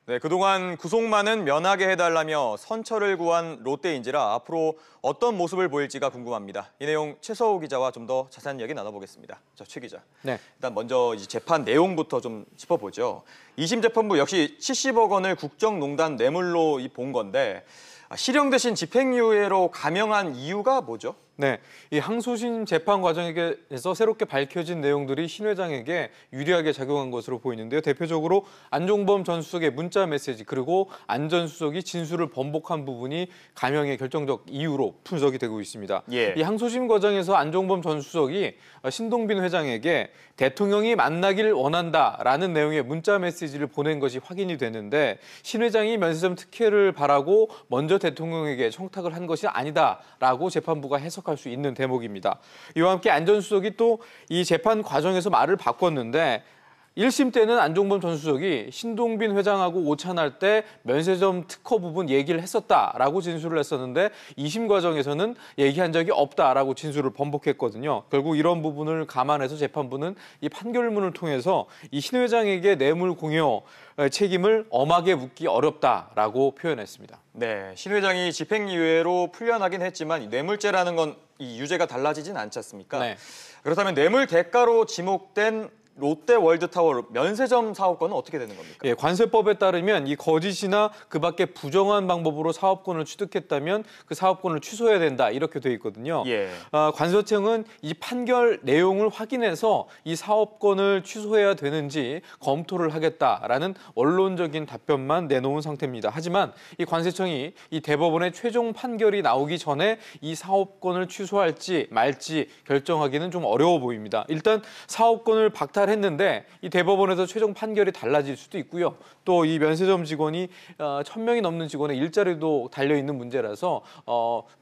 네, 그동안 구속만은 면하게 해달라며 선처를 구한 롯데인지라 앞으로 어떤 모습을 보일지가 궁금합니다. 이 내용 최서우 기자와 좀 더 자세한 이야기 나눠보겠습니다. 자, 최 기자. 네. 일단 먼저 이 재판 내용부터 좀 짚어보죠. 2심 재판부 역시 70억 원을 국정농단 뇌물로 본 건데 실형 대신 집행유예로 감형한 이유가 뭐죠? 네, 이 항소심 재판 과정에서 새롭게 밝혀진 내용들이 신 회장에게 유리하게 작용한 것으로 보이는데요. 대표적으로 안종범 전 수석의 문자 메시지 그리고 안 전 수석이 진술을 번복한 부분이 감형의 결정적 이유로 분석이 되고 있습니다. 예. 이 항소심 과정에서 안종범 전 수석이 신동빈 회장에게 대통령이 만나길 원한다라는 내용의 문자 메시지를 보낸 것이 확인이 되는데 신 회장이 면세점 특혜를 바라고 먼저 대통령에게 청탁을 한 것이 아니다라고 재판부가 해석할 수 있는 대목입니다. 이와 함께 안 전 수석이 또 이 재판 과정에서 말을 바꿨는데 1심 때는 안종범 전 수석이 신동빈 회장하고 오찬할 때 면세점 특허 부분 얘기를 했었다라고 진술을 했었는데 2심 과정에서는 얘기한 적이 없다라고 진술을 번복했거든요. 결국 이런 부분을 감안해서 재판부는 이 판결문을 통해서 이 신 회장에게 뇌물 공여 책임을 엄하게 묻기 어렵다라고 표현했습니다. 네, 신 회장이 집행유예로 풀려나긴 했지만 뇌물죄라는 건 이 유죄가 달라지진 않지 않습니까? 네. 그렇다면 뇌물 대가로 지목된 롯데월드타워 면세점 사업권은 어떻게 되는 겁니까? 예, 관세법에 따르면 이 거짓이나 그 밖에 부정한 방법으로 사업권을 취득했다면 그 사업권을 취소해야 된다 이렇게 돼 있거든요. 예. 관서청은 이 판결 내용을 확인해서 이 사업권을 취소해야 되는지 검토를 하겠다라는 원론적인 답변만 내놓은 상태입니다. 하지만 이 관세청이 이 대법원의 최종 판결이 나오기 전에 이 사업권을 취소할지 말지 결정하기는 좀 어려워 보입니다. 일단 사업권을 박탈했는데 이 대법원에서 최종 판결이 달라질 수도 있고요. 또 이 면세점 직원이 1,000명이 넘는 직원의 일자리도 달려있는 문제라서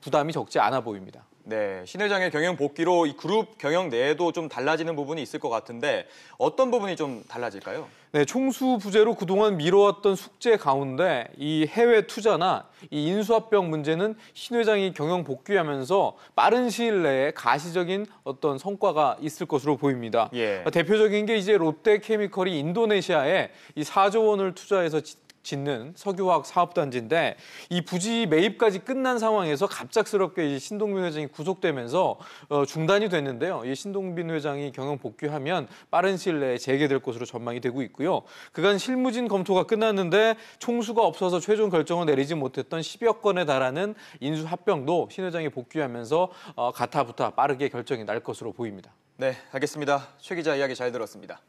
부담이 적지 않아 보입니다. 네, 신 회장의 경영 복귀로 이 그룹 경영 내에도 좀 달라지는 부분이 있을 것 같은데 어떤 부분이 좀 달라질까요? 네, 총수 부재로 그동안 미뤄왔던 숙제 가운데 이 해외 투자나 이 인수합병 문제는 신 회장이 경영 복귀하면서 빠른 시일 내에 가시적인 어떤 성과가 있을 것으로 보입니다. 예. 대표적인 게 이제 롯데케미컬이 인도네시아에 이 4조 원을 투자해서 짓는 석유화학 사업단지인데 이 부지 매입까지 끝난 상황에서 갑작스럽게 이 신동빈 회장이 구속되면서 중단이 됐는데요. 이 신동빈 회장이 경영 복귀하면 빠른 시일 내에 재개될 것으로 전망이 되고 있고요. 그간 실무진 검토가 끝났는데 총수가 없어서 최종 결정을 내리지 못했던 10여 건에 달하는 인수합병도 신 회장이 복귀하면서 가타부타 빠르게 결정이 날 것으로 보입니다. 네, 알겠습니다. 최 기자 이야기 잘 들었습니다.